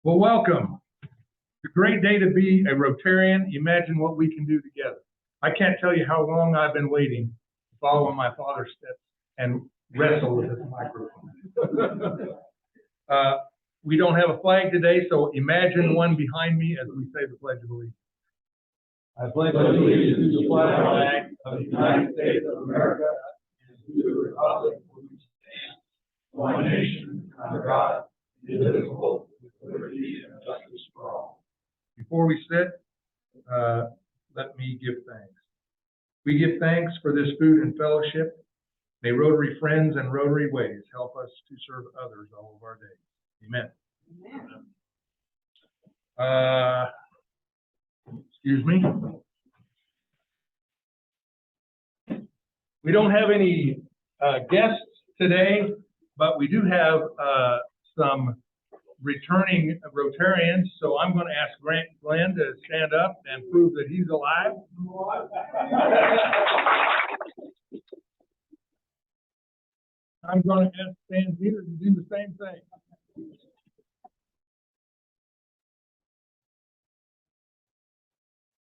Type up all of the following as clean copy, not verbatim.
Well, welcome. It's a great day to be a Rotarian. Imagine what we can do together. I can't tell you how long I've been waiting to follow in my father's steps and wrestle with this microphone. We don't have a flag today, so imagine one behind me as we say the Pledge of Allegiance. I pledge allegiance to the flag of the United States of America and to the republic for which it stands, one nation, under God, indivisible, with liberty and justice for all. Before we sit, let me give thanks. We give thanks for this food and fellowship. May Rotary friends and Rotary ways help us to serve others all of our days. Amen. Excuse me. We don't have any guests today, but we do have some returning Rotarians. So I'm going to ask Glenn to stand up and prove that he's alive. I'm going to ask Stan Peter to do the same thing.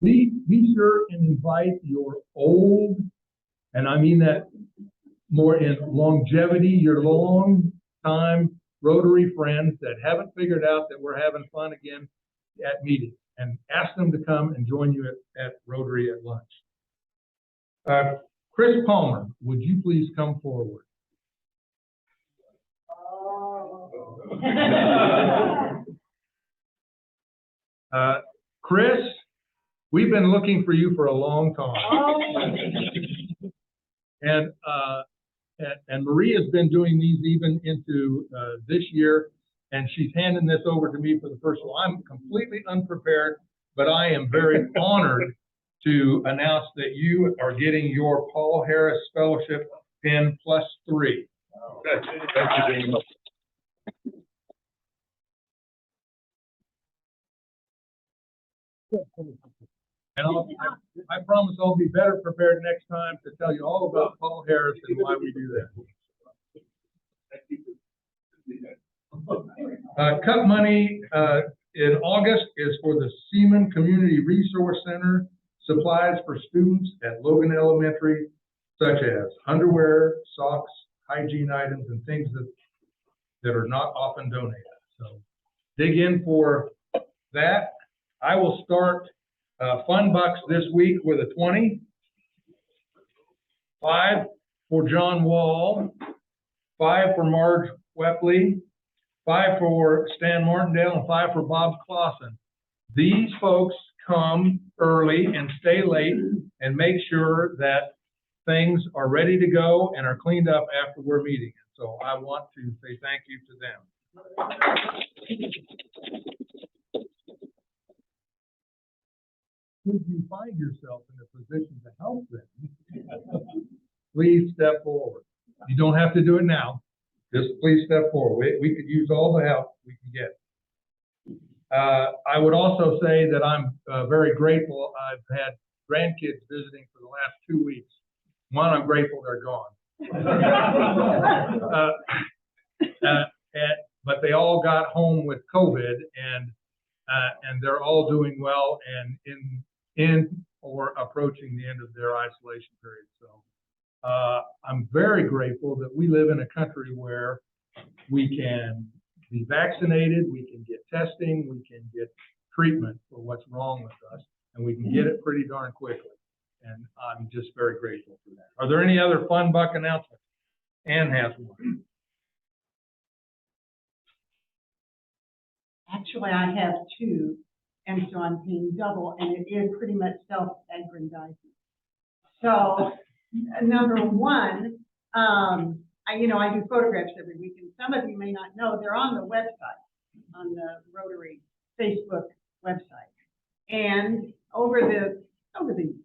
Be sure and invite your old, and I mean that more in longevity, your long time Rotary friends that haven't figured out that we're having fun again at meetings, and ask them to come and join you at Rotary at lunch. Chris Palmer, would you please come forward? Chris, we've been looking for you for a long time. And Maria's been doing these even into this year, and she's handing this over to me for the first one. I'm completely unprepared, but I am very honored to announce that you are getting your Paul Harris Fellowship pin +3. Thank you very much. And I promise I'll be better prepared next time to tell you all about Paul Harris and why we do that. Cup money in August is for the Seaman Community Resource Center, supplies for students at Logan Elementary, such as underwear, socks, hygiene items, and things that are not often donated. So dig in for that. I will start Fun Bucks this week with a 20, 5 for John Wall, 5 for Marge Wepley, 5 for Stan Martindale, and 5 for Bob Clausen. These folks come early and stay late and make sure that things are ready to go and are cleaned up after we're meeting. So I want to say thank you to them. If you find yourself in a position to help them, please step forward. You don't have to do it now. Just please step forward. We could use all the help we can get. I would also say that I'm very grateful. I've had grandkids visiting for the last 2 weeks. One, I'm grateful they're gone. But they all got home with COVID, and they're all doing well and in or approaching the end of their isolation period. So I'm very grateful that we live in a country where we can be vaccinated, we can get testing, we can get treatment for what's wrong with us, and we can get it pretty darn quickly. And I'm just very grateful for that. Are there any other Fun Buck announcements? Ann has one. Actually, I have 2, and so I'm paying double, and it is pretty much self-aggrandizing. So, number 1, I do photographs every week, and some of you may not know, they're on the website, on the Rotary Facebook website. And over the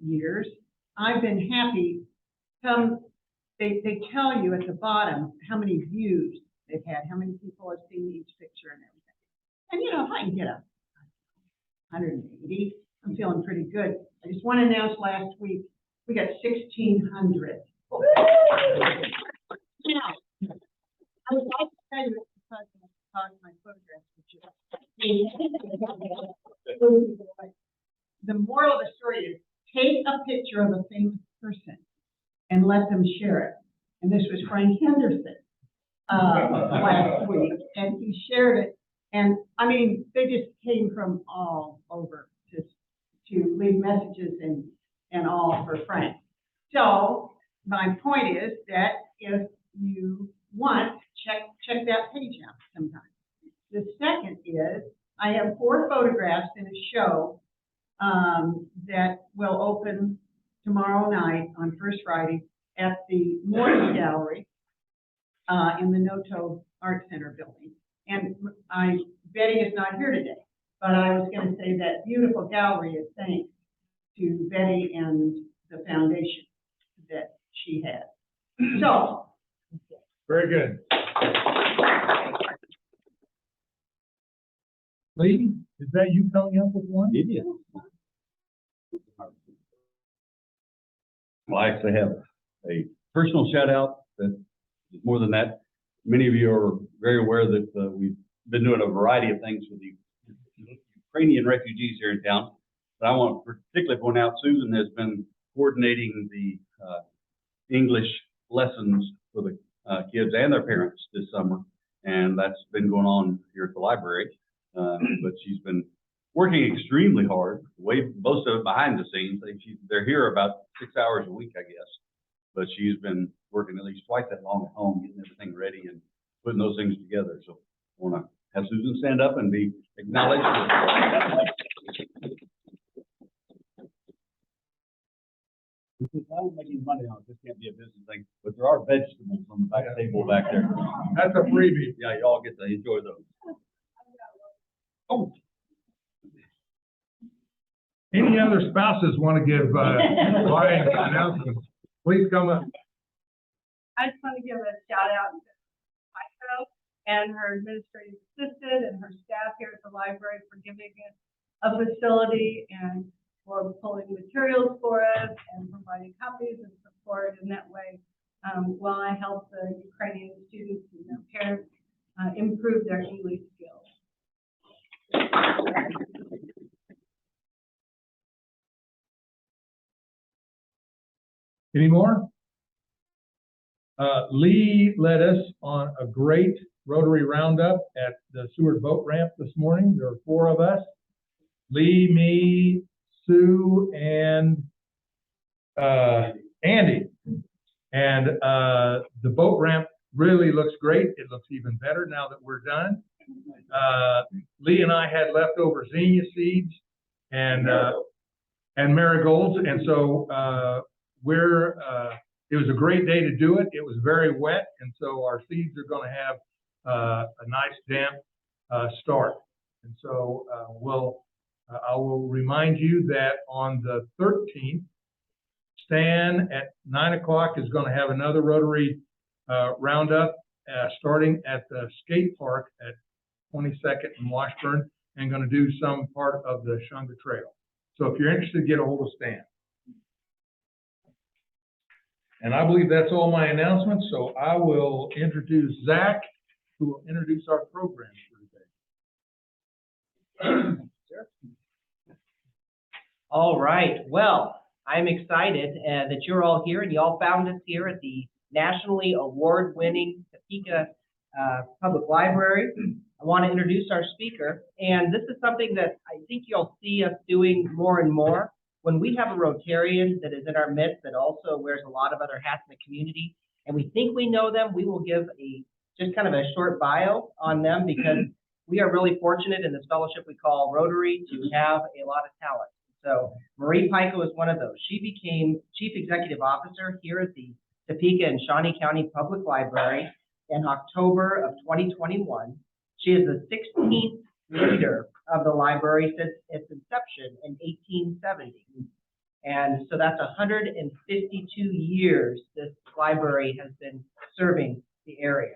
years, I've been happy. They tell you at the bottom how many views they've had, how many people have seen each picture and everything. And if I can get 180, I'm feeling pretty good. I just want to announce last week, we got 1,600. Now, I would like to tell you because I talked my photographs with you. The moral of the story is take a picture of a famous person and let them share it. And this was Frank Henderson last week, and he shared it. And I mean, they just came from all over to leave messages and all for Frank. So my point is that if you want, check that page out sometime. The second is I have 4 photographs in a show that will open tomorrow night on First Friday at the Morris Gallery in the Noto Art Center building. And Betty is not here today, but I was going to say that beautiful gallery is thanks to Betty and the foundation that she had. So. Very good. Lee, is that you coming up with one? It is. Well, I actually have a personal shout out that is more than that. Many of you are very aware that we've been doing a variety of things with the Ukrainian refugees here in town. But I want to particularly point out Susan has been coordinating the English lessons for the kids and their parents this summer. And that's been going on here at the library. But she's been working extremely hard, most of it behind the scenes. They're here about 6 hours a week, I guess. But she's been working at least twice that long at home, getting everything ready and putting those things together. So I want to have Susan stand up and be acknowledged. I don't make any money on it. This can't be a business thing, but there are vegetables on the back table back there. That's a freebie. Yeah, y'all get to enjoy those. Oh. Any other spouses want to give Ryan announcements? Please come up. I just want to give a shout out to Heiko and her administrative assistant and her staff here at the library for giving us a facility and for pulling materials for us and providing copies and support in that way while I help the Ukrainian students and their parents improve their English skills. Any more? Lee led us on a great Rotary roundup at the Seward Boat Ramp this morning. There were 4 of us. Lee, me, Sue, and Andy. And the boat ramp really looks great. It looks even better now that we're done. Lee and I had leftover zinnia seeds and marigolds, and so it was a great day to do it. It was very wet, and so our seeds are going to have a nice damp start. And so I will remind you that on the 13th, Stan at 9 o'clock is going to have another Rotary roundup starting at the skate park at 22nd and Washburn, and going to do some part of the Shunga Trail. So if you're interested, get a hold of Stan. And I believe that's all my announcements, so I will introduce Zach, who will introduce our program for today. All right. Well, I'm excited that you're all here and you all found us here at the nationally award-winning Topeka Public Library. I want to introduce our speaker, and this is something that I think you'll see us doing more and more. When we have a Rotarian that is in our midst that also wears a lot of other hats in the community, and we think we know them, we will give just kind of a short bio on them, because we are really fortunate in this fellowship we call Rotary to have a lot of talent. So Marie Pico is one of those. She became Chief Executive Officer here at the Topeka and Shawnee County Public Library in October of 2021. She is the 16th leader of the library since its inception in 1870. And so that's 152 years this library has been serving the area.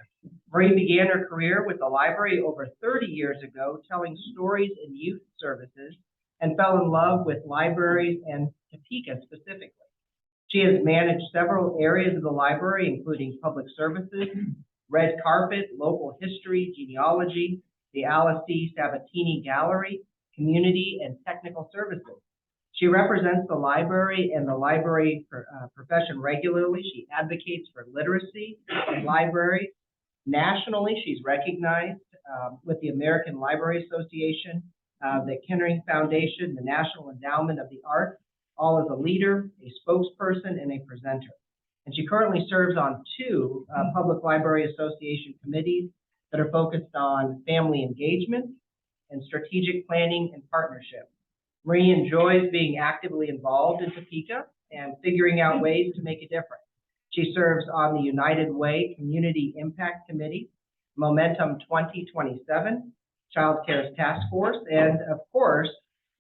Marie began her career with the library over 30 years ago, telling stories in youth services, and fell in love with libraries and Topeka specifically. She has managed several areas of the library, including public services, red carpet, local history, genealogy, the Alice C. Sabatini Gallery, Community and Technical Services. She represents the library and the library profession regularly. She advocates for literacy in libraries. Nationally, she's recognized with the American Library Association, the Kettering Foundation, the National Endowment of the Arts, all as a leader, a spokesperson, and a presenter. And she currently serves on 2 Public Library Association committees that are focused on family engagement and strategic planning and partnership. Marie enjoys being actively involved in Topeka and figuring out ways to make a difference. She serves on the United Way Community Impact Committee, Momentum 2027, Child Care's Task Force, and of course,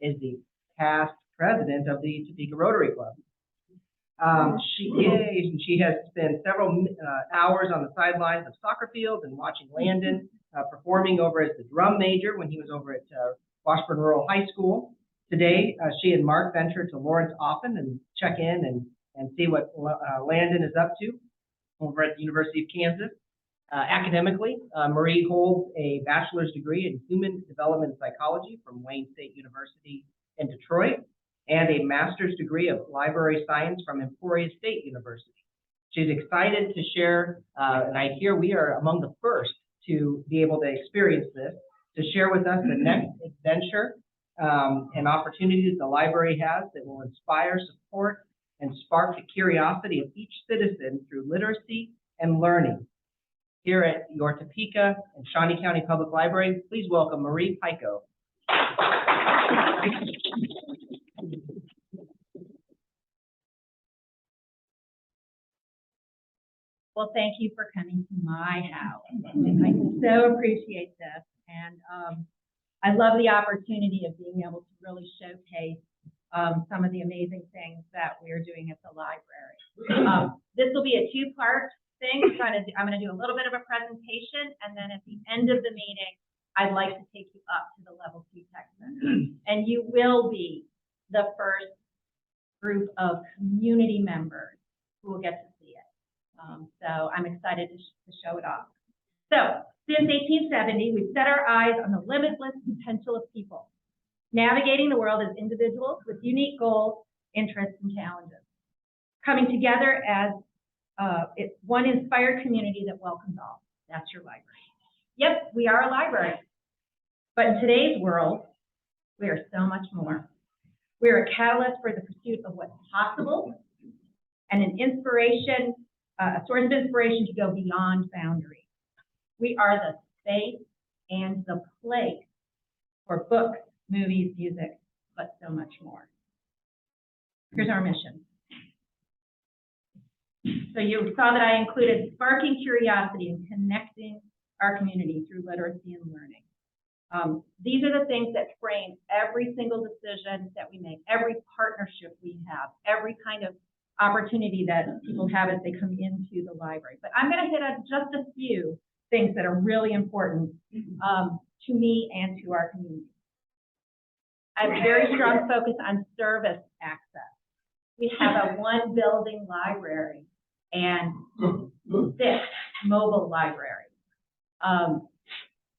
is the past president of the Topeka Rotary Club. She has spent several hours on the sidelines of soccer fields and watching Landon performing over as the drum major when he was over at Washburn Rural High School. Today, she and Mark venture to Lawrence often and check in and see what Landon is up to over at the University of Kansas. Academically, Marie holds a bachelor's degree in human development psychology from Wayne State University in Detroit and a master's degree of library science from Emporia State University. She's excited to share, and I hear we are among the first to be able to experience this, to share with us the next adventure and opportunities the library has that will inspire, support, and spark the curiosity of each citizen through literacy and learning. Here at your Topeka and Shawnee County Public Library, please welcome Marie Pico. Well, thank you for coming to my house. I so appreciate this. And I love the opportunity of being able to really showcase some of the amazing things that we're doing at the library. This will be a 2-part thing. I'm going to do a little bit of a presentation, and then at the end of the meeting, I'd like to take you up to the Level 2 Tech Center. And you will be the first group of community members who will get to see it. So I'm excited to show it off. So since 1870, we've set our eyes on the limitless potential of people, navigating the world as individuals with unique goals, interests, and challenges, coming together as it's one inspired community that welcomes all. That's your library. Yep, we are a library. But in today's world, we are so much more. We are a catalyst for the pursuit of what's possible and an inspiration, a source of inspiration to go beyond boundaries. We are the space and the place for books, movies, music, but so much more. Here's our mission. So you saw that I included sparking curiosity and connecting our community through literacy and learning. These are the things that frame every single decision that we make, every partnership we have, every kind of opportunity that people have as they come into the library. But I'm going to hit on just a few things that are really important to me and to our community. I have a very strong focus on service access. We have a 1-building library and 6 mobile libraries.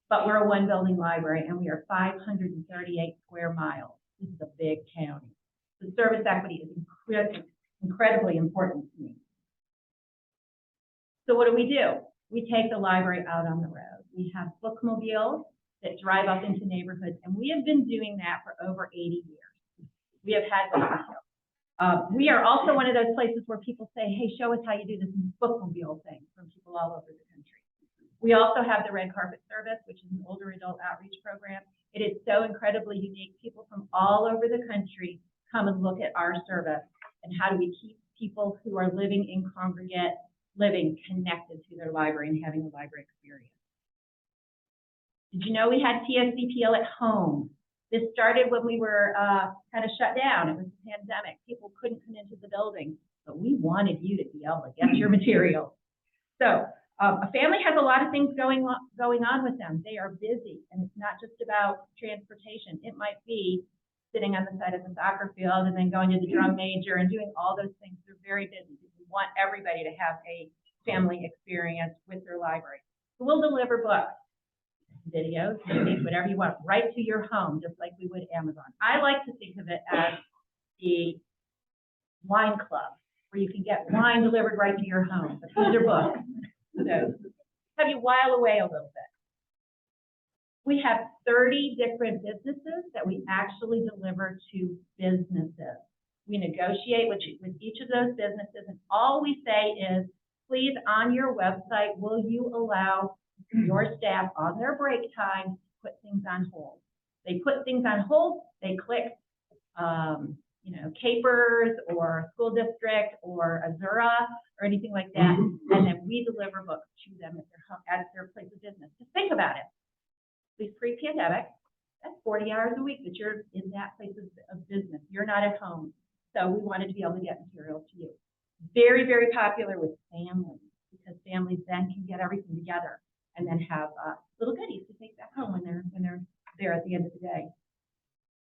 But we're a 1-building library and we are 538 square miles. This is a big county. So service equity is incredibly important to me. So what do? We take the library out on the road. We have bookmobiles that drive up into neighborhoods, and we have been doing that for over 80 years. We have had bookmobiles. We are also one of those places where people say, hey, show us how you do this bookmobile thing, from people all over the country. We also have the Red Carpet Service, which is an older adult outreach program. It is so incredibly unique. People from all over the country come and look at our service and how do we keep people who are living in congregate living connected to their library and having a library experience. Did you know we had TSCPL at home? This started when we were kind of shut down. It was the pandemic. People couldn't come into the building, but we wanted you to be able to get your materials. So a family has a lot of things going on with them. They are busy, and it's not just about transportation. It might be sitting on the side of the soccer field and then going to the drum major and doing all those things. They're very busy. We want everybody to have a family experience with their library. So we'll deliver books. videos, movies, whatever you want, right to your home, just like we would Amazon. I like to think of it as the wine club, where you can get wine delivered right to your home. But these are books. So have you while away a little bit. We have 30 different businesses that we actually deliver to businesses. We negotiate with each of those businesses, and all we say is, please, on your website, will you allow your staff on their break time to put things on hold? They put things on hold, they click, Capers or school district or Azura or anything like that, and then we deliver books to them at their place of business. Just think about it. At least pre-pandemic, that's 40 hours a week that you're in that place of business. You're not at home. So we wanted to be able to get materials to you. Very, very popular with families, because families then can get everything together and then have little goodies to take back home when they're there at the end of the day.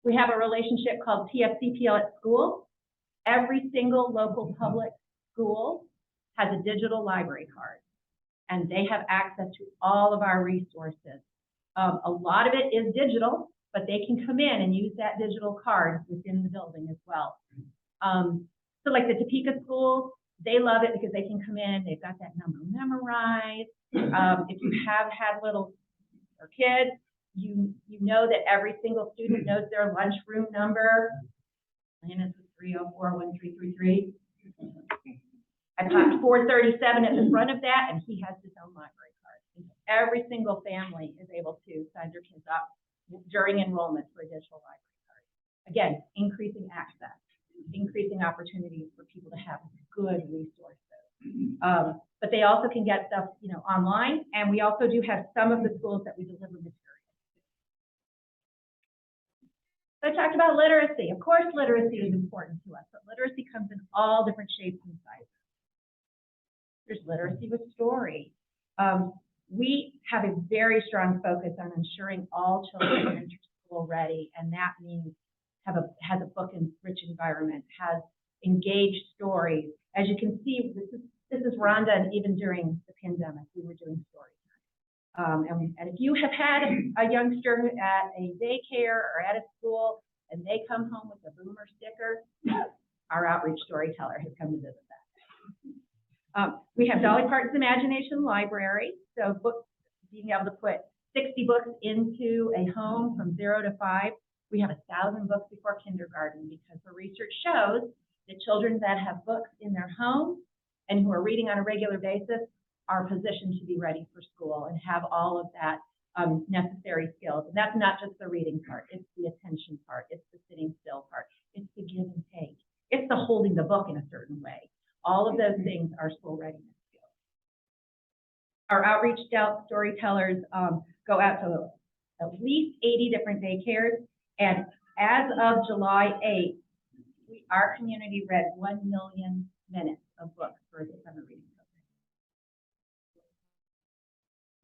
We have a relationship called TFCPL at school. Every single local public school has a digital library card, and they have access to all of our resources. A lot of it is digital, but they can come in and use that digital card within the building as well. So like the Topeka schools, they love it because they can come in, they've got that number memorized. If you have had little or kids, you know that every single student knows their lunchroom number. And it's 304-1333. I popped 437 at the front of that, and he has his own library card. Every single family is able to sign their kids up during enrollment for a digital library card. Again, increasing access, increasing opportunities for people to have good resources. But they also can get stuff, online, and we also do have some of the schools that we deliver materials. So I talked about literacy. Of course, literacy is important to us, but literacy comes in all different shapes and sizes. There's literacy with story. We have a very strong focus on ensuring all children are school ready, and that means has a book-rich environment, has engaged stories. As you can see, this is Rhonda, and even during the pandemic, we were doing story time. And if you have had a youngster at a daycare or at a school, and they come home with a boomer sticker, our outreach storyteller has come to visit that. We have Dolly Parton's Imagination Library, so books, being able to put 60 books into a home from 0 to 5. We have 1,000 books before kindergarten, because the research shows that children that have books in their home and who are reading on a regular basis are positioned to be ready for school and have all of that necessary skills. And that's not just the reading part, it's the attention part, it's the sitting still part, it's the give and take, it's the holding the book in a certain way. All of those things are school readiness skills. Our outreach storytellers go out to at least 80 different daycares, and as of July 8th, our community read 1 million minutes of books for the summer reading program.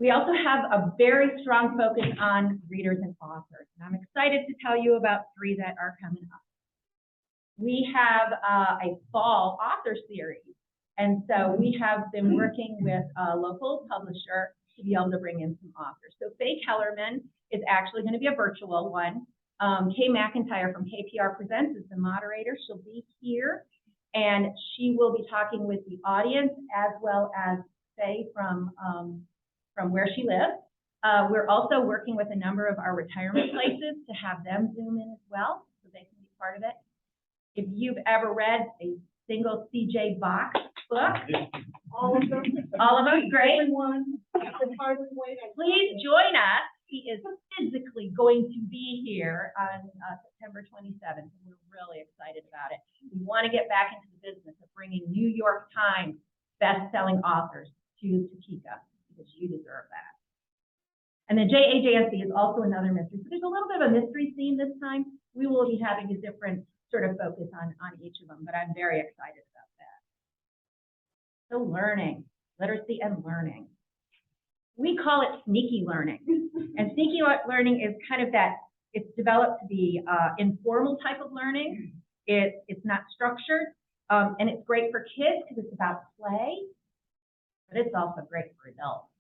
We also have a very strong focus on readers and authors, and I'm excited to tell you about 3 that are coming up. We have a fall author series, and so we have been working with a local publisher to be able to bring in some authors. So Faye Kellerman is actually going to be a virtual one. Kay McIntyre from KPR Presents is the moderator. She'll be here, and she will be talking with the audience as well as Faye from where she lives. We're also working with a number of our retirement places to have them Zoom in as well, so they can be part of it. If you've ever read a single C.J. Box book, all of them, great. Please join us. He is physically going to be here on September 27th. We're really excited about it. We want to get back into the business of bringing New York Times best-selling authors to Topeka, because you deserve that. And then JAJSC is also another mystery. So there's a little bit of a mystery theme this time. We will be having a different sort of focus on each of them, but I'm very excited about that. So learning, literacy and learning. We call it sneaky learning. And sneaky learning is kind of that, it's developed to be informal type of learning. It's not structured, and it's great for kids because it's about play, but it's also great for adults.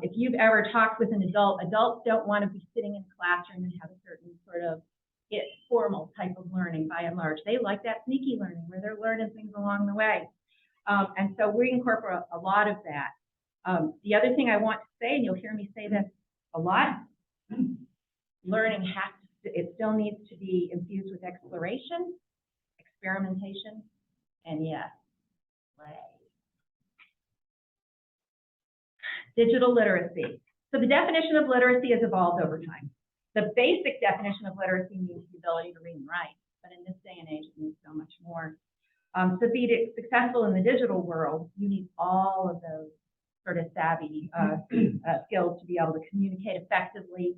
If you've ever talked with an adult, adults don't want to be sitting in a classroom and have a certain sort of formal type of learning by and large. They like that sneaky learning where they're learning things along the way. And so we incorporate a lot of that. The other thing I want to say, and you'll hear me say this a lot, learning it still needs to be infused with exploration, experimentation, and yes, play. Digital literacy. So the definition of literacy has evolved over time. The basic definition of literacy means the ability to read and write, but in this day and age, it means so much more. So to be successful in the digital world, you need all of those sort of savvy skills to be able to communicate effectively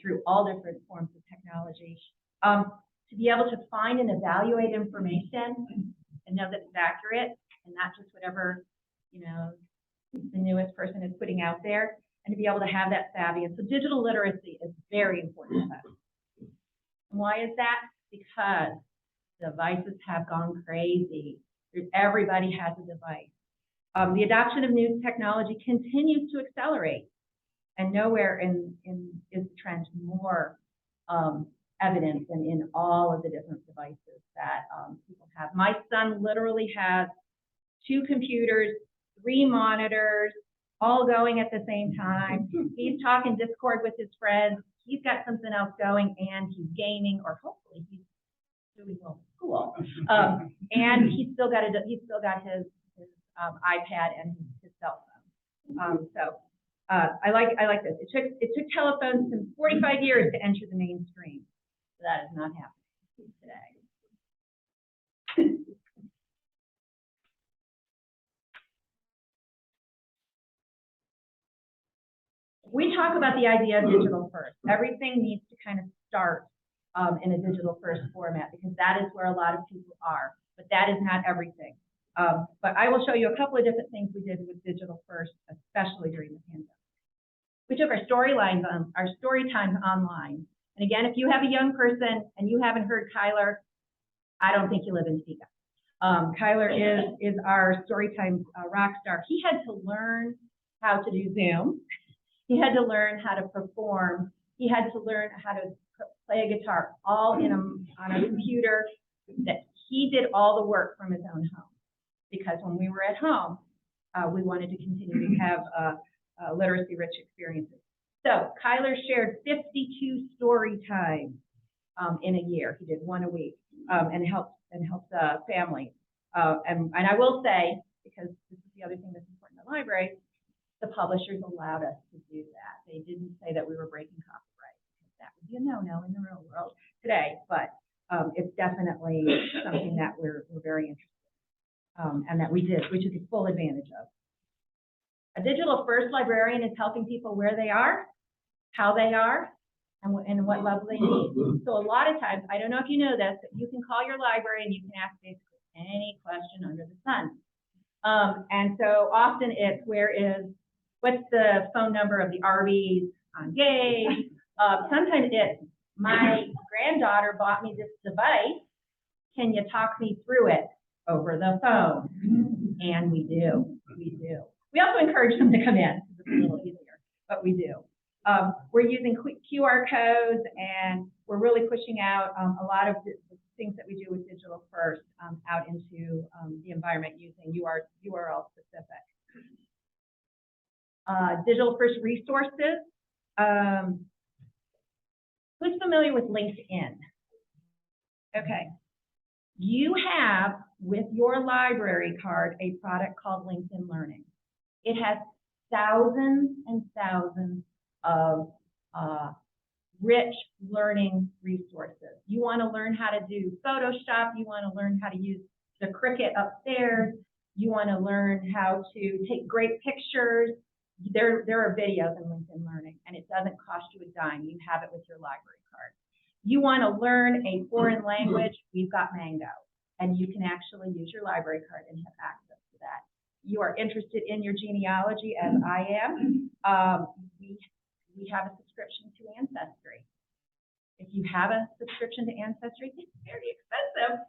through all different forms of technology, to be able to find and evaluate information and know that it's accurate and not just whatever, the newest person is putting out there, and to be able to have that savvy. And so digital literacy is very important to us. And why is that? Because devices have gone crazy. Everybody has a device. The adoption of new technology continues to accelerate, and nowhere is the trend more evident than in all of the different devices that people have. My son literally has 2 computers, 3 monitors, all going at the same time. He's talking Discord with his friends. He's got something else going, and he's gaming, or hopefully he's doing well in school. And he's still got his iPad and his cell phone. I like this. It took telephones 45 years to enter the mainstream. That is not happening today. We talk about the idea of digital first. Everything needs to kind of start in a digital first format, because that is where a lot of people are, but that is not everything. But I will show you a couple of different things we did with digital first, especially during the pandemic. We took our story times online. And again, if you have a young person and you haven't heard Kyler, I don't think you live in Topeka. Kyler is our Storytime rock star. He had to learn how to do Zoom. He had to learn how to perform. He had to learn how to play a guitar, all on a computer. That he did all the work from his own home, because when we were at home, we wanted to continue to have literacy-rich experiences. So Kyler shared 52 story times in a year. He did 1 a week, and helped families. And I will say, because this is the other thing that's important in the library, the publishers allowed us to do that. They didn't say that we were breaking copyright, because that would be a no-no in the real world today. But it's definitely something that we're very interested in, and that we took full advantage of. A digital first librarian is helping people where they are, how they are, and what level they need. So a lot of times, I don't know if you know this, but you can call your library and you can ask basically any question under the sun. And so often it's, what's the phone number of the Arby's on Gage? Sometimes it's, my granddaughter bought me this device. Can you talk me through it over the phone? And we do. We also encourage them to come in, because it's a little easier, but we do. We're using QR codes, and we're really pushing out a lot of the things that we do with Digital First out into the environment using URL specific. Digital First resources. Who's familiar with LinkedIn? Okay. You have, with your library card, a product called LinkedIn Learning. It has thousands and thousands of rich learning resources. You want to learn how to do Photoshop. You want to learn how to use the Cricut upstairs. You want to learn how to take great pictures. There are videos in LinkedIn Learning, and it doesn't cost you a dime. You have it with your library card. You want to learn a foreign language, we've got Mango, and you can actually use your library card and have access to that. You are interested in your genealogy, as I am. We have a subscription to Ancestry. If you have a subscription to Ancestry, it's very expensive.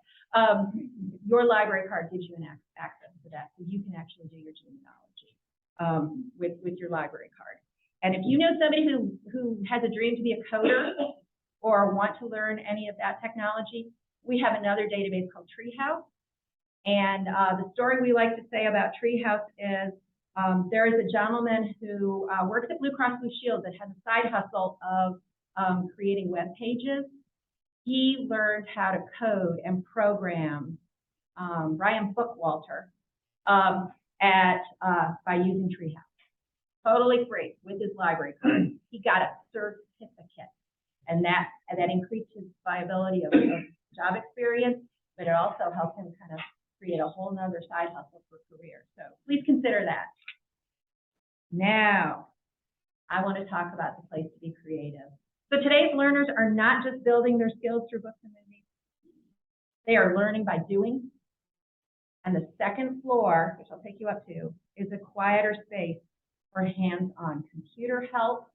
Your library card gives you an access to that, so you can actually do your genealogy. with your library card. And if you know somebody who has a dream to be a coder or want to learn any of that technology, we have another database called Treehouse. And the story we like to say about Treehouse is there is a gentleman who works at Blue Cross Blue Shield that has a side hustle of creating web pages. He learned how to code and program Brian Bookwalter by using Treehouse. Totally free with his library card. He got a certificate, and that increased his viability of job experience, but it also helped him kind of create a whole nother side hustle for career. So please consider that. Now, I want to talk about the place to be creative. So today's learners are not just building their skills through books and movies. They are learning by doing. And the second floor, which I'll take you up to, is a quieter space for hands-on computer help,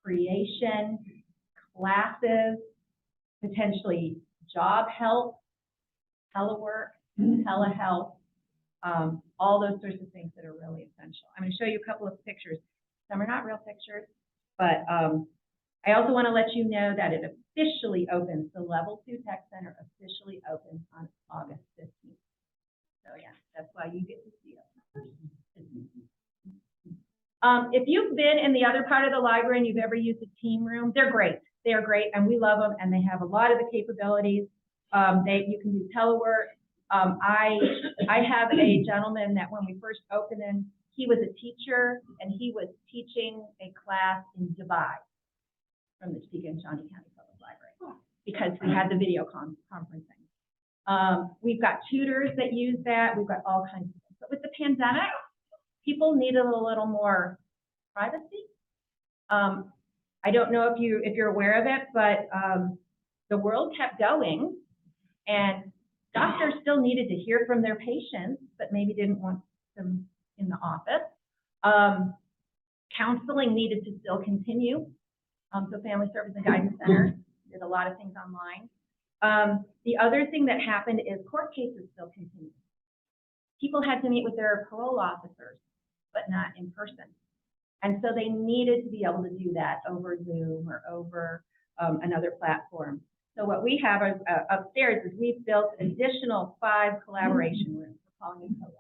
creation, classes, potentially job help, telework, telehealth, all those sorts of things that are really essential. I'm going to show you a couple of pictures. Some are not real pictures, but I also want to let you know that it officially opens, the Level 2 Tech Center officially opens on August 15th. So yeah, that's why you get to see it. If you've been in the other part of the library and you've ever used a team room, they're great. They are great, and we love them, and they have a lot of the capabilities. You can do telework. I have a gentleman that when we first opened in, he was a teacher, and he was teaching a class in Dubai from the Topeka and Shawnee County Public Library because we had the video conferencing. We've got tutors that use that. We've got all kinds of things. But with the pandemic, people needed a little more privacy. I don't know if you're aware of it, but the world kept going, and doctors still needed to hear from their patients, but maybe didn't want them in the office. Counseling needed to still continue. So Family Service and Guidance Center did a lot of things online. The other thing that happened is court cases still continue. People had to meet with their parole officers, but not in person. And so they needed to be able to do that over Zoom or over another platform. So what we have upstairs is we've built additional 5 collaboration rooms. We're calling them co-labs.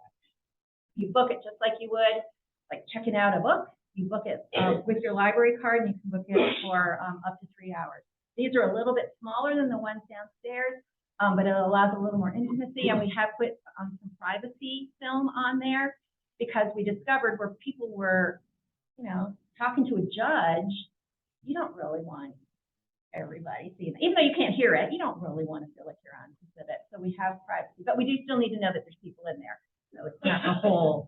You book it just like you would, like checking out a book. You book it with your library card, and you can book it for up to 3 hours. These are a little bit smaller than the ones downstairs, but it allows a little more intimacy. And we have put some privacy film on there because we discovered where people were, talking to a judge, you don't really want everybody seeing it. Even though you can't hear it, you don't really want to feel like you're on exhibit. So we have privacy, but we do still need to know that there's people in there. So it's not the whole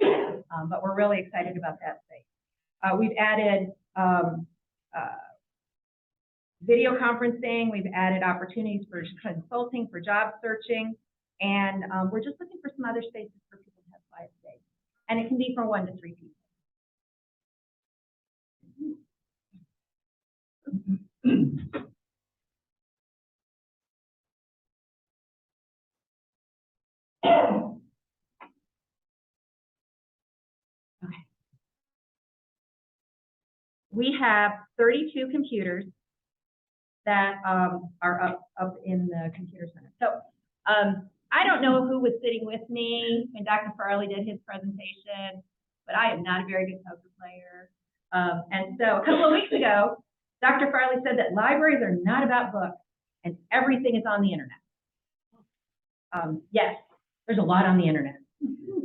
thing. But we're really excited about that space. We've added video conferencing. We've added opportunities for consulting, for job searching, and we're just looking for some other spaces for people to have quiet space. And it can be from 1 to 3 people. Okay. We have 32 computers that are up in the computer center. So I don't know who was sitting with me when Dr. Farley did his presentation, but I am not a very good poker player. And so a couple of weeks ago, Dr. Farley said that libraries are not about books and everything is on the internet. Yes, there's a lot on the internet,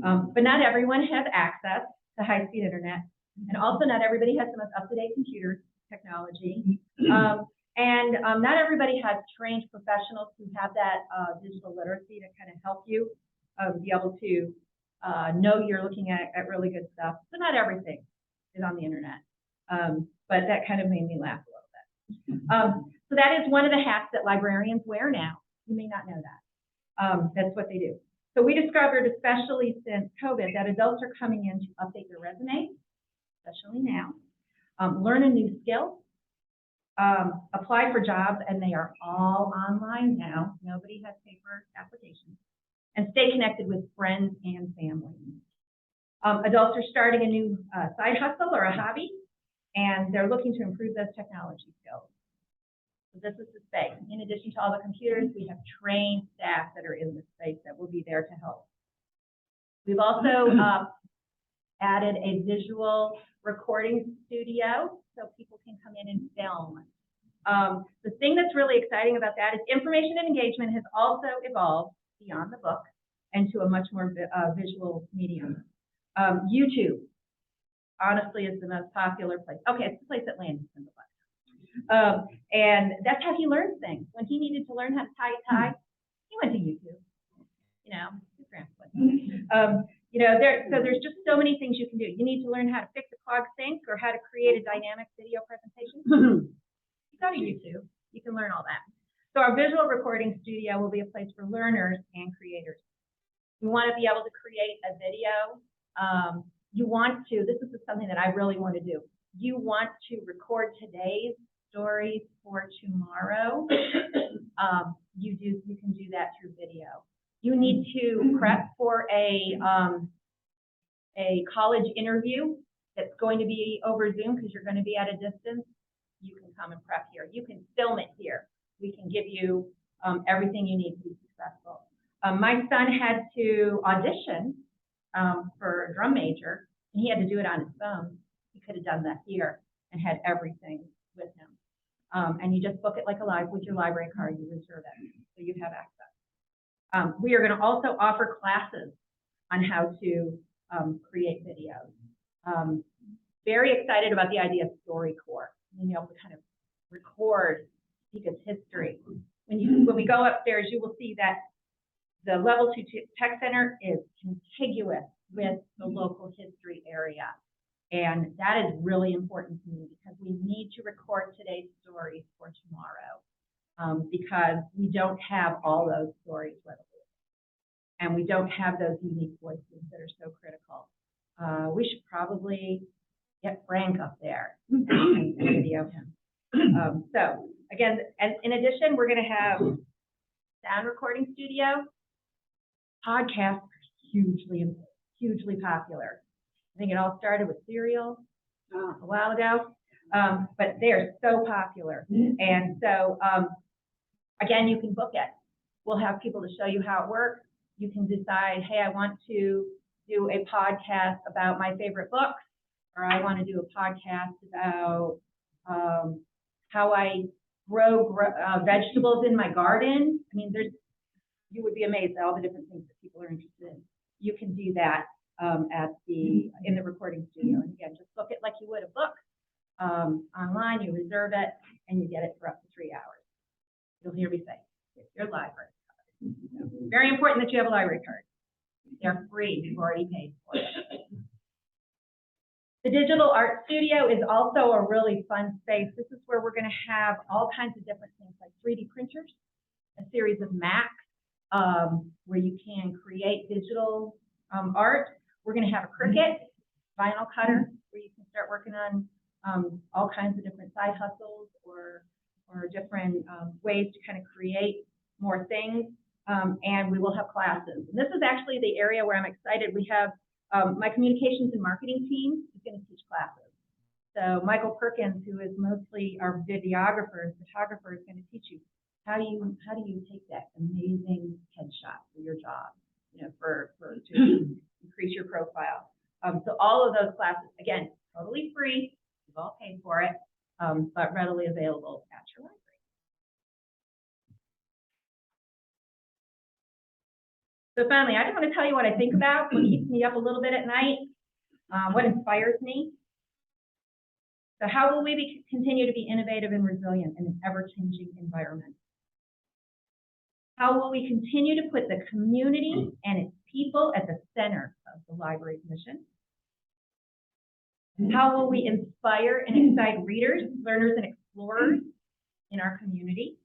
but not everyone has access to high-speed internet, and also not everybody has the most up-to-date computer technology, and not everybody has trained professionals who have that digital literacy to kind of help you be able to know you're looking at really good stuff. So not everything is on the internet. But that kind of made me laugh a little bit. So that is one of the hats that librarians wear now. You may not know that. That's what they do. So we discovered, especially since COVID, that adults are coming in to update their resume, especially now, learn a new skill, apply for jobs, and they are all online now. Nobody has paper applications, and stay connected with friends and family. Adults are starting a new side hustle or a hobby, and they're looking to improve those technology skills. So this is the space. In addition to all the computers, we have trained staff that are in the space that will be there to help. We've also added a visual recording studio so people can come in and film. The thing that's really exciting about that is information and engagement has also evolved beyond the book and to a much more visual medium. YouTube, honestly, is the most popular place. Okay, it's the place that Landon spends a lot of time. And that's how he learns things. When he needed to learn how to tie a tie, he went to YouTube. You know, his grandpa. You know, so there's just so many things you can do. You need to learn how to fix a clogged sink or how to create a dynamic video presentation. You go to YouTube. You can learn all that. So our visual recording studio will be a place for learners and creators. We want to be able to create a video. You want to, this is something that I really want to do. You want to record today's stories for tomorrow. You can do that through video. You need to prep for a college interview that's going to be over Zoom because you're going to be at a distance. You can come and prep here. You can film it here. We can give you everything you need to be successful. My son had to audition for a drum major, and he had to do it on his phone. He could have done that here and had everything with him. And you just book it like with your library card. You reserve it, so you have access. We are going to also offer classes on how to create videos. Very excited about the idea of StoryCorps, being able to kind of record Topeka's history. When we go upstairs, you will see that the Level 2 Tech Center is contiguous with the local history area. And that is really important to me because we need to record today's stories for tomorrow. Because we don't have all those stories readily. And we don't have those unique voices that are so critical. We should probably get Frank up there and video him. So again, and in addition, we're going to have sound recording studio. Podcasts are hugely popular. I think it all started with Serial a while ago, but they are so popular. And so, again, you can book it. We'll have people to show you how it works. You can decide, hey, I want to do a podcast about my favorite books, or I want to do a podcast about how I grow vegetables in my garden. I mean, you would be amazed at all the different things that people are interested in. You can do that in the recording studio. And again, just book it like you would a book. Online, you reserve it, and you get it for up to 3 hours. You'll hear me say, it's your library card. Very important that you have a library card. They're free. You've already paid for it. The Digital Art Studio is also a really fun space. This is where we're going to have all kinds of different things like 3D printers, a series of Macs where you can create digital art. We're going to have a Cricut vinyl cutter where you can start working on all kinds of different side hustles or different ways to kind of create more things. And we will have classes. And this is actually the area where I'm excited. We have my communications and marketing team is going to teach classes. So Michael Perkins, who is mostly our videographer and photographer, is going to teach you how do you take that amazing headshot for your job, to increase your profile. So all of those classes, again, totally free. You've all paid for it, but readily available at your library. So finally, I just want to tell you what I think about, what keeps me up a little bit at night, what inspires me. So how will we continue to be innovative and resilient in an ever-changing environment? How will we continue to put the community and its people at the center of the library's mission? How will we inspire and excite readers, learners, and explorers in our community?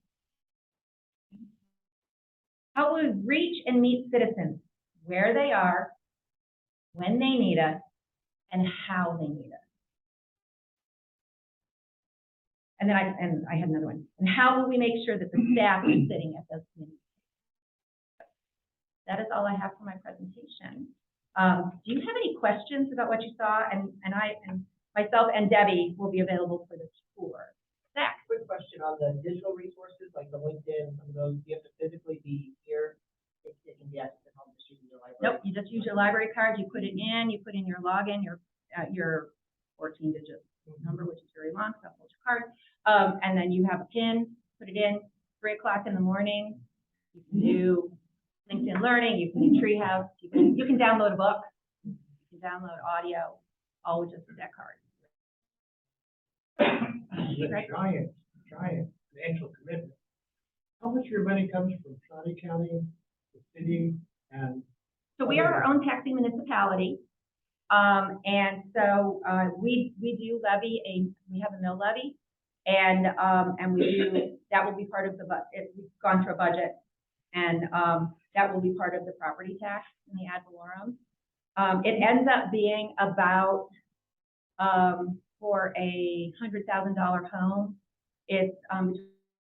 How will we reach and meet citizens where they are, when they need us, and how they need us? And then I had another one. And how will we make sure that the staff is sitting at those community tables? That is all I have for my presentation. Do you have any questions about what you saw? And myself and Debbie will be available for the tour. Zach? Quick question on the digital resources, like the LinkedIn, some of those, do you have to physically be here? It can be accessed at home, just using your library. Nope, you just use your library card, you put it in, you put in your login, your 14-digit number, which is very long, so hold your card. And then you have a PIN, put it in, 3 o'clock in the morning. You can do LinkedIn Learning, you can do Treehouse, you can download a book, you can download audio, all with just that card. It's a giant financial commitment. How much of your money comes from Shawnee County, the city, and? So we are our own taxing municipality. And so, we do levy we have a mill levy. And that will be part of the we've gone through a budget. And, that will be part of the property tax in the ad valorem. It ends up being about, for a $100,000 home, it's,